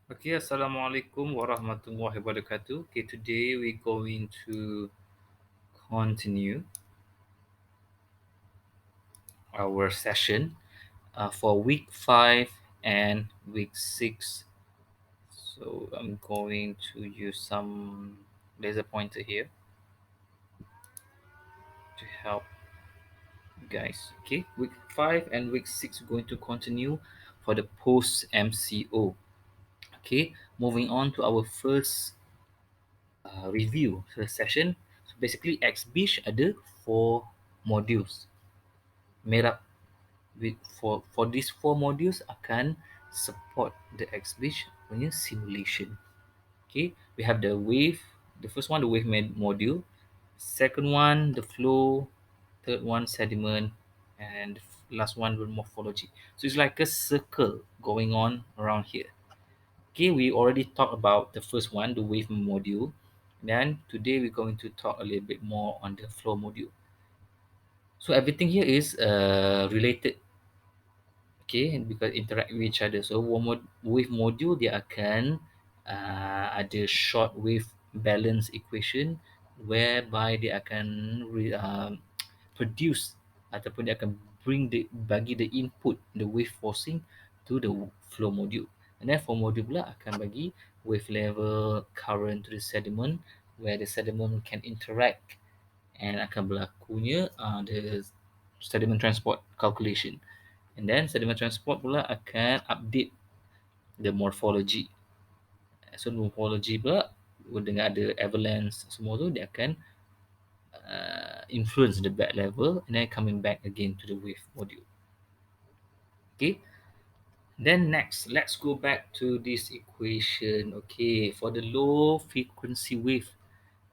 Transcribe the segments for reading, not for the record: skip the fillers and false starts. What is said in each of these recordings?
Okay, Assalamualaikum warahmatullahi wabarakatuh. Okay, today we're going to continue our session for week 5 and week 6. So I'm going to use some laser pointer here to help you guys. Okay, week 5 and week 6 we're going to continue for the post MCO. Okay, moving on to our first review session. So basically XBeach ada 4 modules. Merah for these 4 modules akan support the XBeach punya simulation. Okay, we have the first one the module, second one the flow, third one sediment, and last one the morphology. So it's like a circle going on around here. Okay, we already talked about the first one, the wave module. Then today we're going to talk a little bit more on the flow module. So everything here is related, okay, because interact with each other. So wave module dia akan ada short wave balance equation whereby dia akan produce ataupun dia akan bagi the input the wave forcing to the flow module. And then flow module pula akan bagi wave level current to the sediment where the sediment can interact and akan berlakunya the sediment transport calculation. And then sediment transport pula akan update the morphology. So morphology pula dengan ada avalanche semua tu dia akan influence the back level and then coming back again to the wave module. Okay. Then next, let's go back to this equation. Okay, for the low frequency wave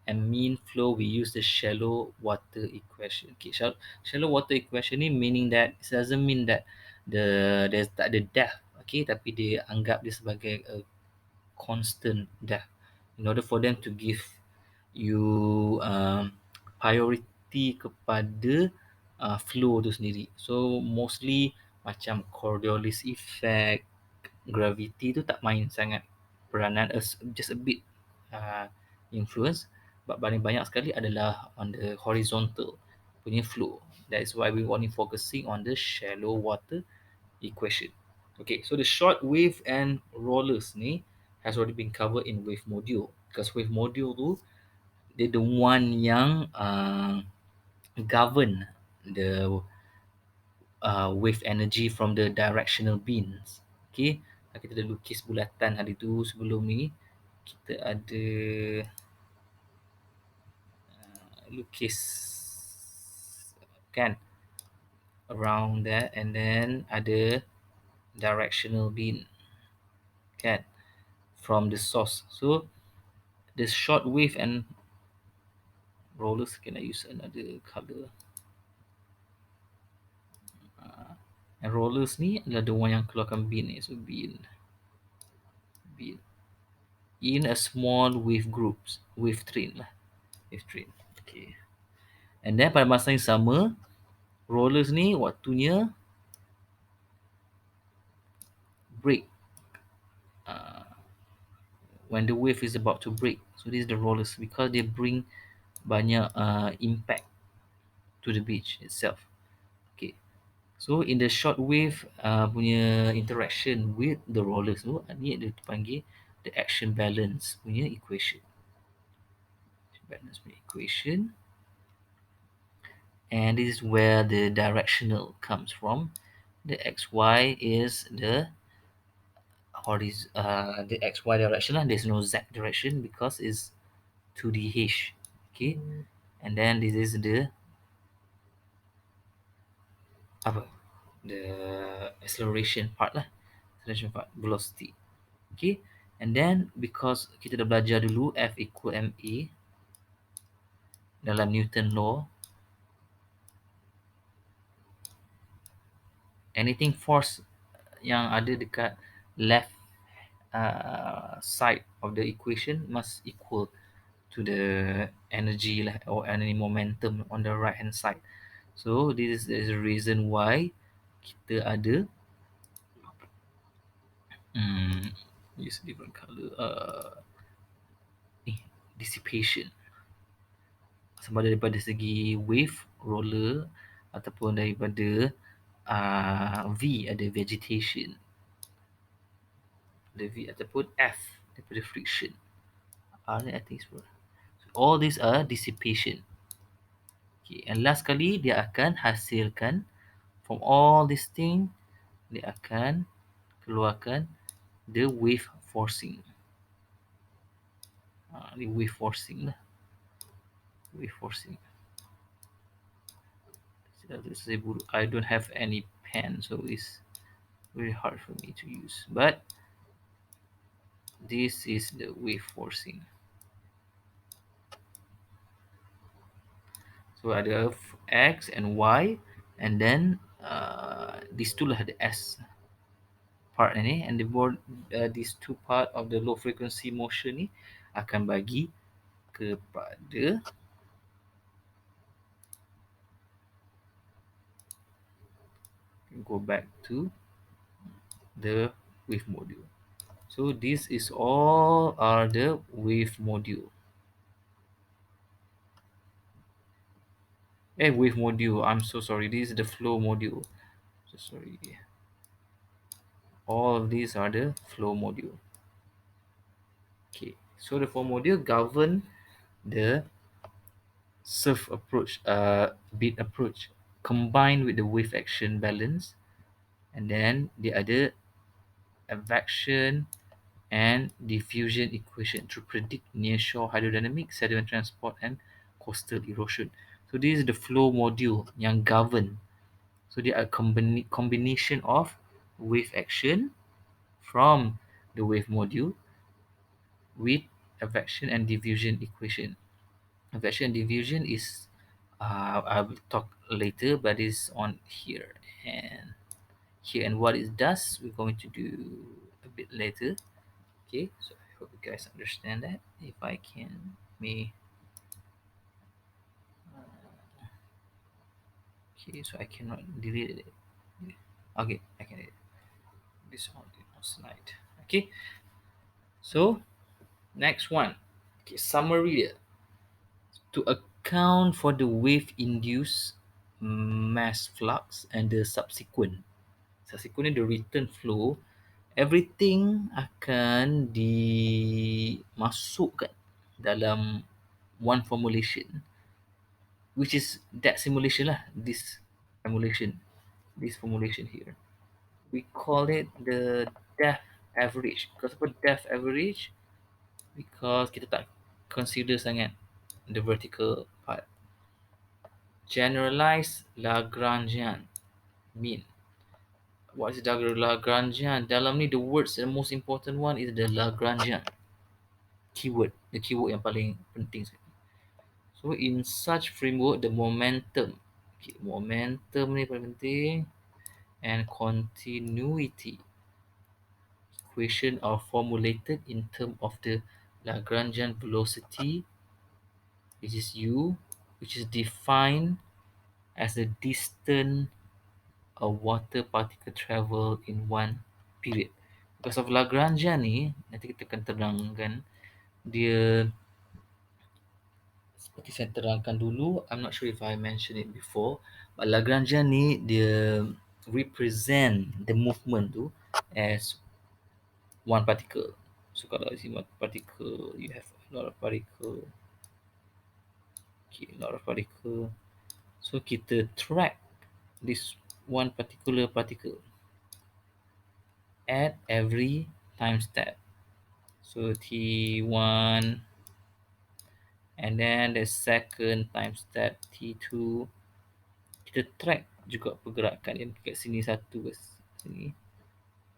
and mean flow, we use the shallow water equation. Okay, shallow water equation ni meaning that it doesn't mean that there's tak ada depth. Okay, tapi dia anggap dia sebagai a constant depth in order for them to give you priority kepada flow tu sendiri. So mostly macam Coriolis effect, gravity tu tak main sangat peranan, just a bit influence, but paling banyak sekali adalah on the horizontal punya flow. That is why we only focusing on the shallow water equation. Okay, so the short wave and rollers ni has already been covered in wave module, because wave module tu dia the one yang govern the wave energy from the directional beams. Okay, kita dah lukis bulatan hari tu sebelum ni. Kita ada lukis kan around that, and then ada directional beam kan from the source. So the short wave and rollers, can I use another color? And rollers ni adalah the one yang keluarkan beam ni. So beam in a small wave groups, wave train lah, wave train. Okay. And then pada masa yang sama, rollers ni waktunya break when the wave is about to break. So this is the rollers because they bring banyak impact to the beach itself. Okay. So in the short wave punya interaction with the rollers tu, ni dia dipanggil the action balance punya equation. Balance punya equation. And this is where the directional comes from. The xy is the the xy direction lah. There's no z direction because it's 2dh. Okay, and then this is the the acceleration part lah, acceleration part, velocity. Okay, and then because kita dah belajar dulu F equal ma dalam Newton law, anything force yang ada dekat left side of the equation must equal to the energy lah, or any momentum on the right hand side. So this is the reason why kita ada use a different color. Ni dissipation, sama ada daripada segi wave roller ataupun daripada V ada vegetation, the V ataupun F daripada friction. R ni I think is what. So, all these are dissipation. Okay, and last kali dia akan hasilkan from all these thing, dia akan keluarkan the wave forcing. Ni wave forcing lah. Wave forcing. I don't have any pen, so it's very hard for me to use. But this is the wave forcing. So ada X and Y, and then these two lah the S part ni, and these two part of the low frequency motion ni akan bagi kepada go back to the wave module. So this is all are the wave module. Wave module. I'm so sorry. This is the flow module. So sorry. All of these are the flow module. Okay. So the flow module govern the surf approach, beat approach, combined with the wave action balance, and then the other advection and diffusion equation to predict nearshore hydrodynamic, sediment transport, and coastal erosion. So this is the flow module yang govern. So they are combination of wave action from the wave module with advection and diffusion equation. Advection and diffusion is I will talk later, but it's on here and here, and what it does we're going to do a bit later. Okay, so I hope you guys understand that. If I can may okay, so I cannot delete it. Okay, I can edit this on the slide. Okay, so next one. Okay, summary. To account for the wave induced mass flux and the subsequently the return flow, everything akan dimasukkan dalam one formulation, which is that simulation lah, this formulation here. We call it the depth average. Because apa depth average? Because kita tak consider sangat the vertical part. Generalized Lagrangian mean. What is Lagrangian? Dalam ni the words, the most important one is the Lagrangian keyword. The keyword yang paling penting sekali. So in such framework, the momentum, okay, momentum ni paling penting, and continuity equation are formulated in terms of the Lagrangian velocity, which is u, which is defined as the distance a water particle travel in one period. Because of Lagrangian ni, nanti kita akan terangkan dia seperti saya terangkan dulu. I'm not sure if I mentioned it before, but Lagrangian ni dia represent the movement tu as one particle. So kalau di sini one particle, you have a lot of particle. Okay, a lot of particle. So kita track this one particular particle at every time step. So T1, and then the second time step T2. Kita track juga pergerakan yang kat sini satu ke sini,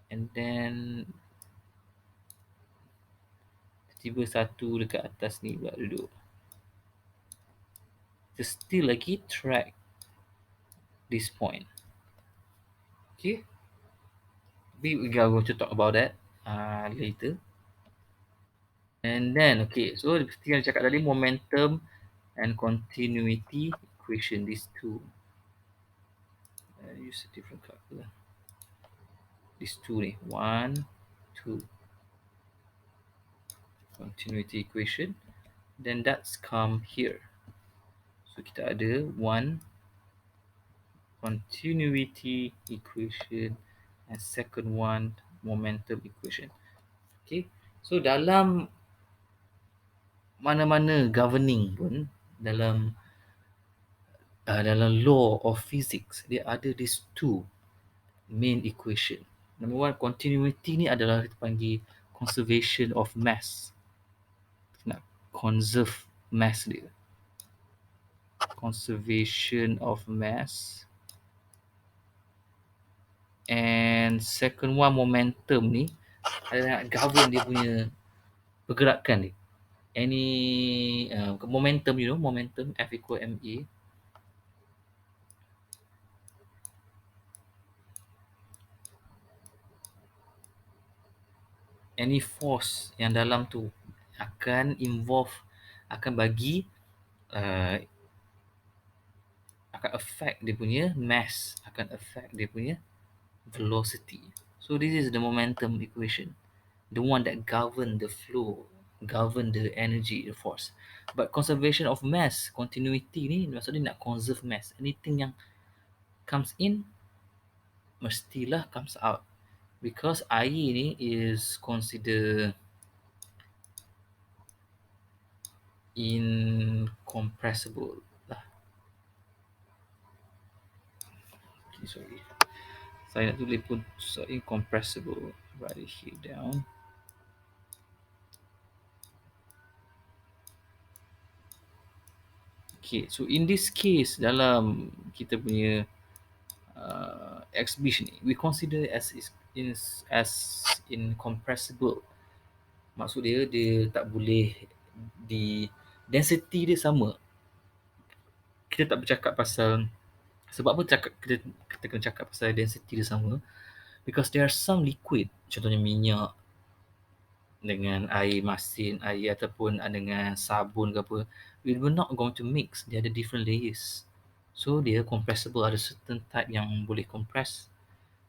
and then tiba satu dekat atas ni pula duduk. Kita still lagi track this point. Okay, we are going to talk about that later. And then okay, so seperti yang cakap tadi, momentum and continuity equation, these two. Use a different color. These two ni, 1, 2. continuity equation, then that's come here. So kita ada one continuity equation and second one momentum equation. Okay, so dalam mana-mana governing pun, dalam dalam law of physics, dia ada these two main equation. Number one, continuity ni adalah kita panggil conservation of mass. Kita nak conserve mass dia. Conservation of mass. And second one, momentum ni adalah nak govern dia punya pergerakan dia. Any momentum, you know, momentum F equal ma. Any force yang dalam tu akan involve, akan bagi akan affect dia punya mass, akan affect dia punya velocity. So this is the momentum equation, the one that govern the flow, govern the energy, the force. But conservation of mass, continuity ni maksudnya nak conserve mass. Anything yang comes in mestilah comes out, because air ni is considered incompressible lah. Okay, sorry, saya nak tulis pun so incompressible. Write it here down. Okay, so in this case, dalam kita punya XBeach ni, we consider as incompressible. Maksud dia, dia tak boleh di density dia sama. Kita tak bercakap pasal, sebab apa kita kena cakap pasal density dia sama, because there are some liquid, contohnya minyak dengan air masin, air ataupun dengan sabun ke apa, we were not going to mix. Dia ada different layers. So dia compressible, ada certain type yang boleh compress.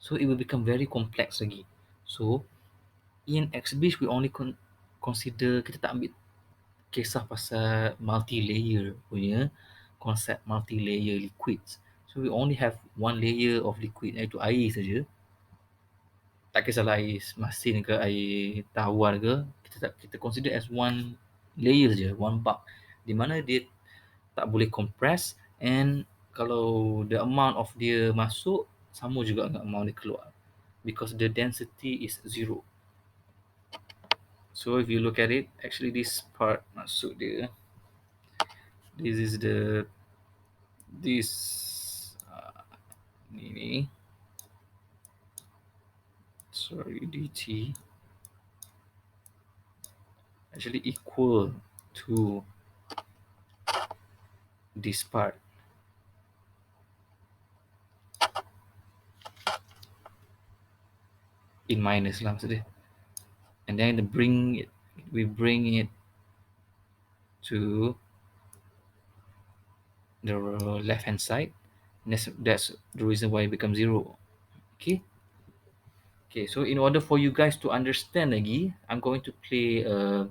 So it will become very complex lagi. So in XBeach we only consider, kita tak ambil kisah pasal multi-layer punya konsep, multi-layer liquids. So we only have one layer of liquid, iaitu air saja. Tak kisahlah air masin ke air tawar ke, kita consider as one layer saja, one bulk, di mana dia tak boleh compress, and kalau the amount of dia masuk sama juga dengan amount dia keluar, because the density is zero. So if you look at it, actually this part masuk dia, this is the this ni sorry, dt actually equal to this part in minus lah maksud dia, and then we bring it to the left hand side, and that's the reason why it becomes zero. Okay, so in order for you guys to understand lagi, I'm going to play a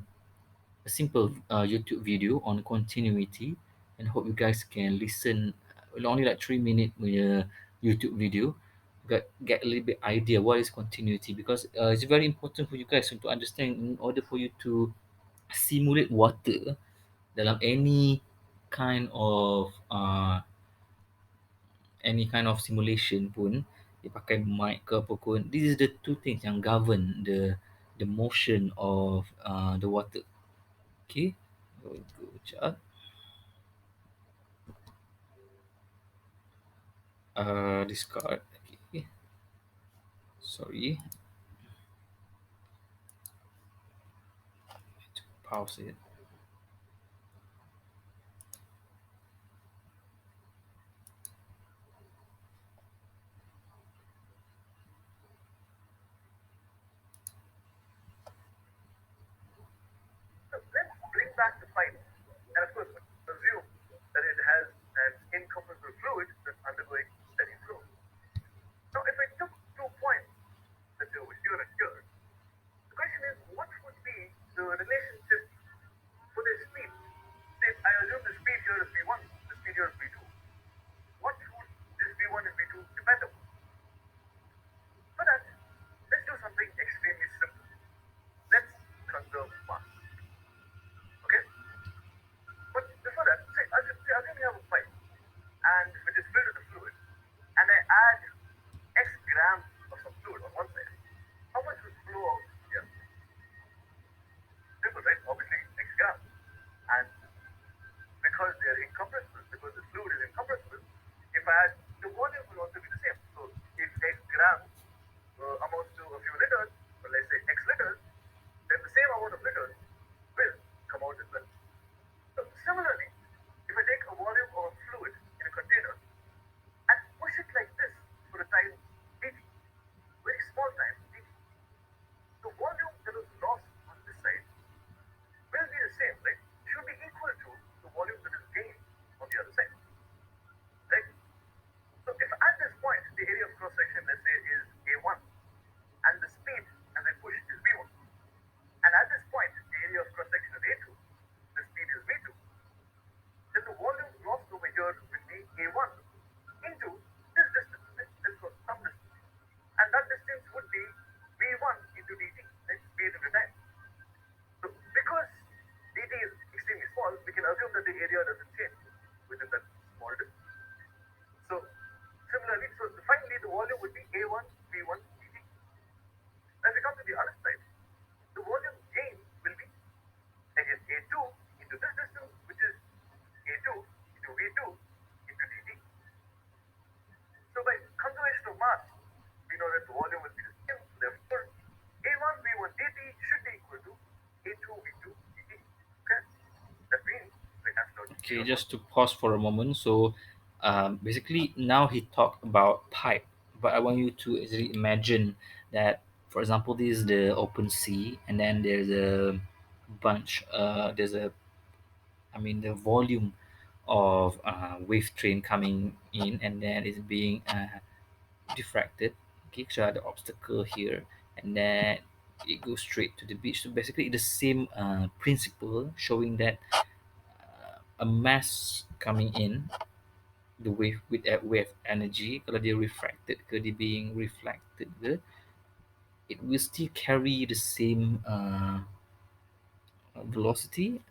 simple YouTube video on continuity, and hope you guys can listen. Only like 3 minute YouTube video, get a little bit idea what is continuity, because it's very important for you guys to understand, in order for you to simulate water dalam any kind of simulation pun, dia pakai mic ke apa pun, this is the two things yang govern the motion of the water. Okay, go chat. Discard. Okay. Sorry. To pause it. Let's bring back the pipe, and of course assume that it has an incompressible fluid that's undergoing steady flow. Now, if I took 2 points, let's say over here and here, the question is, what would be the relationship Okay, Sure. just to pause for a moment. So, basically, now he talked about pipe, but I want you to actually imagine that, for example, this is the open sea, and then there's a bunch. There's a, I mean, the volume of wave train coming in, and then it's being diffracted. Okay, so the obstacle here, and then it goes straight to the beach. So basically, the same principle, showing that a mass coming in, the wave with wave energy, kalau dia refracted ke dia being reflected ke, it will still carry the same velocity,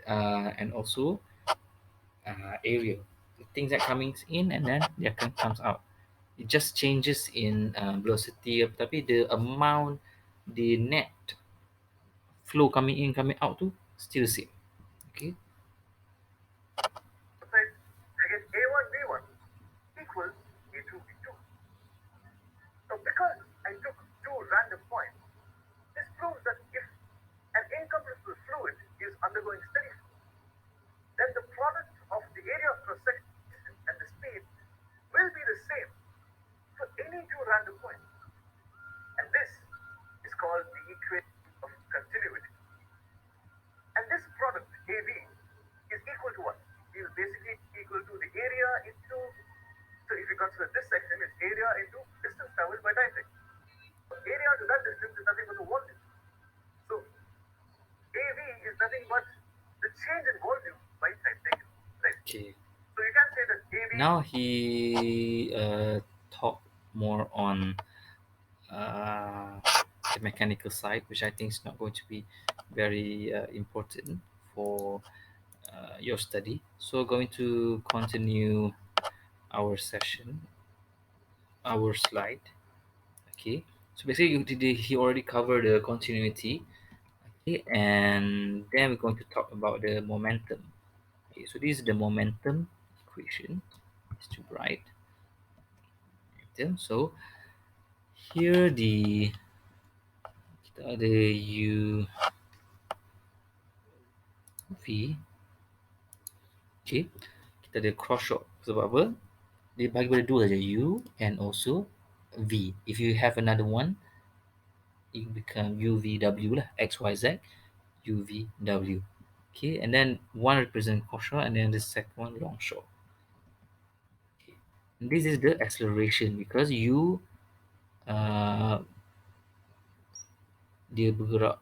and also area. The things that coming in, and then they comes out. It just changes in velocity, tapi the amount, the net flow coming in coming out to still the same. Okay. Outside, I get A1 V1 equals A2 V2. So because I took two random points, this proves that if an incompressible fluid is undergoing steady flow, then the product of the area of cross section and the speed will be the same for any two random points. And this is called the equation of continuity. And this product, AB, is equal to what? Is basically equal to the area into, so if you consider this section, it's area into distance traveled by time taken. So area into that distance is nothing but the volume. So AV is nothing but the change in volume by time taken. Right? Okay. So you can say that AV, Now he talk more on uh, the mechanical side, which I think is not going to be very important for your study. So, going to continue our session, our slide. Okay. So basically, he already covered the continuity. Okay, and then we're going to talk about the momentum. Okay, so this is the momentum equation. It's to write. So here kita ada u v. Okay, kita ada cross shot. Sebab apa? Dia bagi pada dua saja, u and also v. If you have another one, it become uvw lah, xyz, uvw. Okay, and then one represent cross shot, and then the second one long shot. Okay. And this is the acceleration because u uh, dia bergerak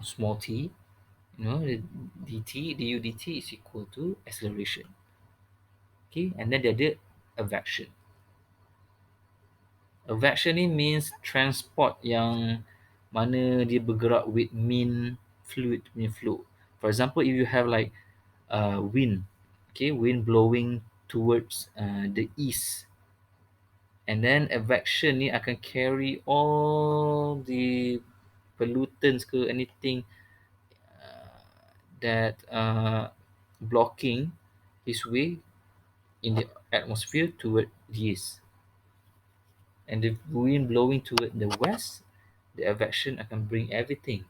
small t, the dt, du dt is equal to acceleration. Okay, and then dia ada advection. Advection ni means transport yang mana dia bergerak with mean fluid punya flow. For example, if you have like wind, okay, wind blowing towards the east, and then advection ni akan carry all the pollutants ke anything that blocking his way in the atmosphere toward the east, and the wind blowing toward the west, the advection akan bring everything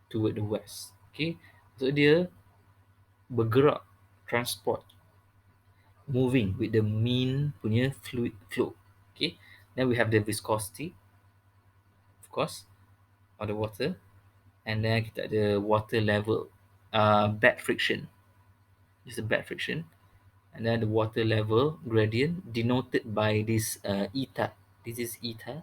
toward the west. Okay, so dia bergerak, transport, moving with the mean punya fluid flow. Okay, then we have the viscosity, of course, of the water, and then kita ada water level, bed friction, just a bed friction, and then the water level gradient denoted by this eta. This is eta.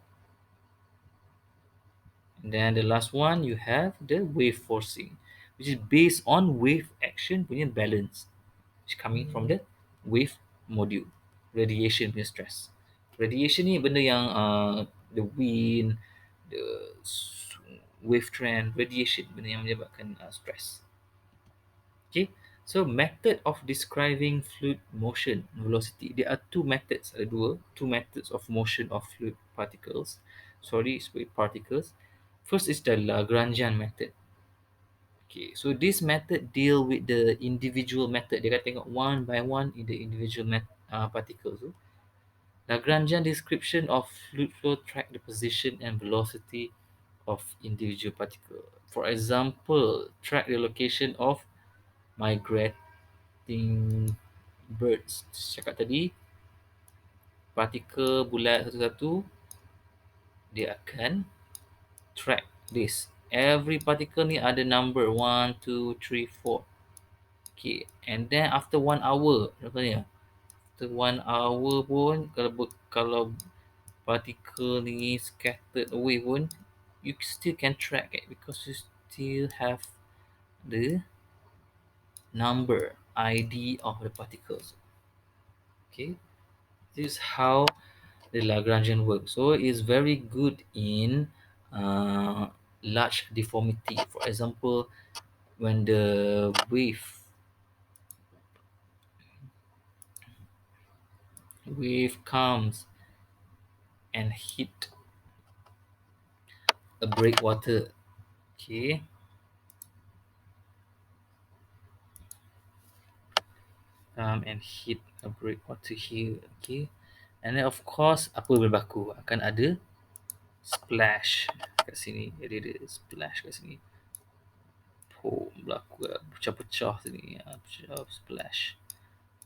And then the last one, you have the wave forcing, which is based on wave action punya balance, which is coming from the wave module, radiation punya stress. Radiation ni benda yang the wind, the wave trend, radiation benda yang menyebabkan stress. Okay, so method of describing fluid motion velocity. There are two methods. Ada two methods of motion of fluid particles. Sorry, fluid particles. First is the Lagrangian method. Okay, so this method deal with the individual method. Dia akan tengok one by one in the individual particles. So, Lagrangian description of fluid flow track the position and velocity of individual particle. For example, track the location of my think birds cakap tadi, partikel bulat satu-satu, dia akan track this. Every particle ni ada number 1, 2, 3, 4. Okay, and then after 1 hour, contohnya after 1 hour pun, kalau particle ni scattered away pun, you still can track it because you still have the number ID of the particles. Okay, this is how the Lagrangian works. So it's very good in large deformity. For example, when the wave comes and hit a breakwater, okay, and hit a breakwater here, okay, and then of course apa yang berlaku, akan ada splash kat sini. Jadi ada splash kat sini. Boom, berlaku pecah-pecah sini, pecah splash.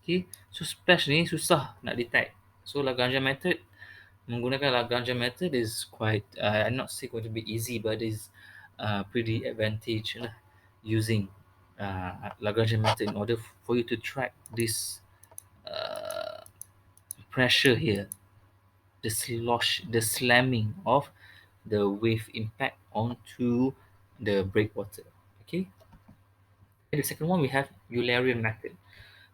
Okay, so splash ni susah nak detect. So Lagrangian method, menggunakan Lagrangian method is quite, I'm not say going to be easy, but is pretty advantage lah, using Lagrangian method in order for you to track this uh, pressure here, the slosh, the slamming of the wave impact onto the breakwater. Okay. The second one we have Eulerian method.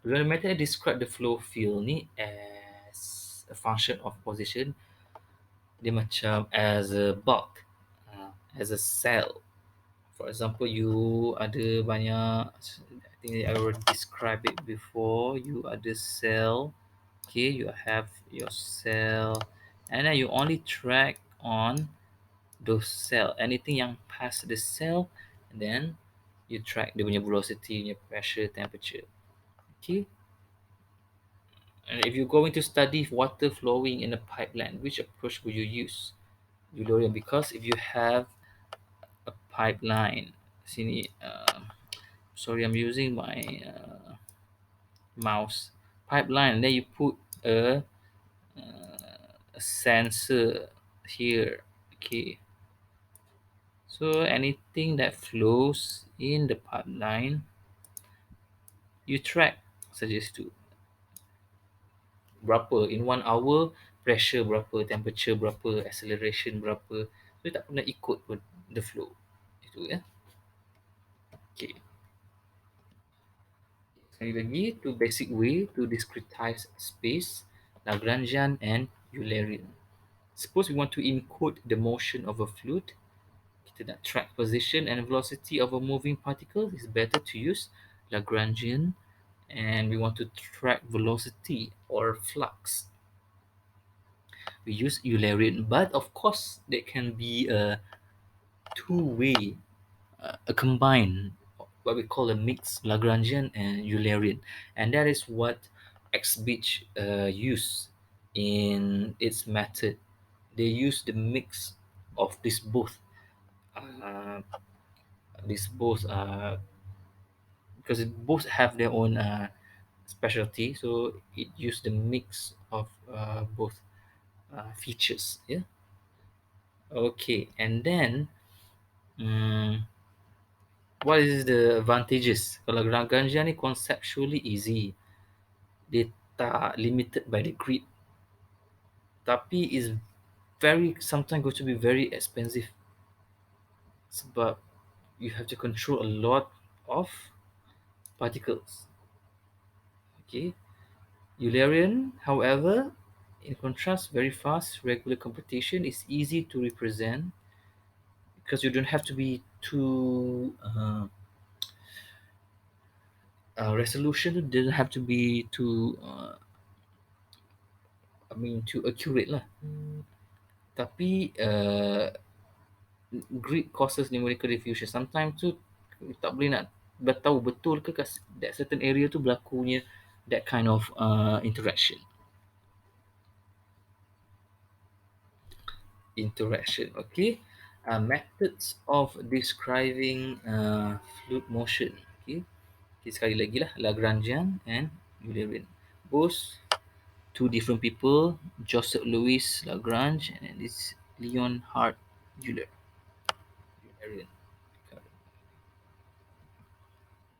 Eulerian method describe the flow field ni as a function of position. Dia macam as a bulk, as a cell. For example, you ada banyak, I think I already described it before. You ada cell, okay, you have your cell, and then you only track on those cell. Anything yang pass the cell, and then you track dia punya velocity, punya pressure, temperature. Okay. And if you're going to study water flowing in a pipeline, which approach will you use? Eulerian, because if you have a pipeline, sini, sorry, I'm using my mouse. Pipeline, then you put a sensor here. Okay. So anything that flows in the pipeline, you track, suggest to berapa in 1 hour, pressure berapa, temperature berapa, acceleration berapa. So tak pernah ikut pun the flow. Itu ya. Okay. Sekali lagi, two basic way to discretize space, Lagrangian and Eulerian. Suppose we want to encode the motion of a fluid, kita nak track position and velocity of a moving particle, it's better to use Lagrangian. And we want to track velocity or flux, we use Eulerian. But of course, there can be a two-way, a combined, what we call a mix, Lagrangian and Eulerian, and that is what XBeach use in its method. They use the mix of uh, these both because both have their own specialty, so it used the mix of both features. Yeah. Okay, and then what is the advantages? Kalau Lagrangian ni conceptually easy, dia tak limited by the grid, tapi is very sometimes going to be very expensive sebab you have to control a lot of particles. Okay, Eulerian, however, in contrast, very fast, regular computation is easy to represent because you don't have to be too resolution doesn't have to be too I mean too accurate lah. Tapi grid causes numerical diffusion. Sometimes tu tak boleh nak tahu betul ke that certain area tu berlakunya that kind of interaction. Okay. Methods of describing fluid motion. Okay. Okay, sekali lagi lah, Lagrangian and Eulerian. Both two different people, Joseph Louis Lagrange and this Leonhard Euler. Eulerian.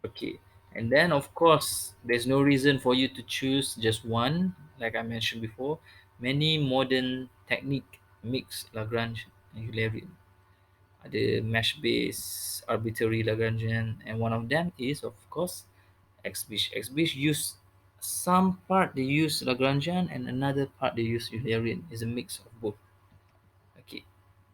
Okay, and then of course, there's no reason for you to choose just one. Like I mentioned before, many modern technique mix Lagrange and Eulerian. Ada mesh-based arbitrary Lagrangian, and one of them is of course XBeach. XBeach use some part they use Lagrangian and another part they use Eulerian. It's a mix of both.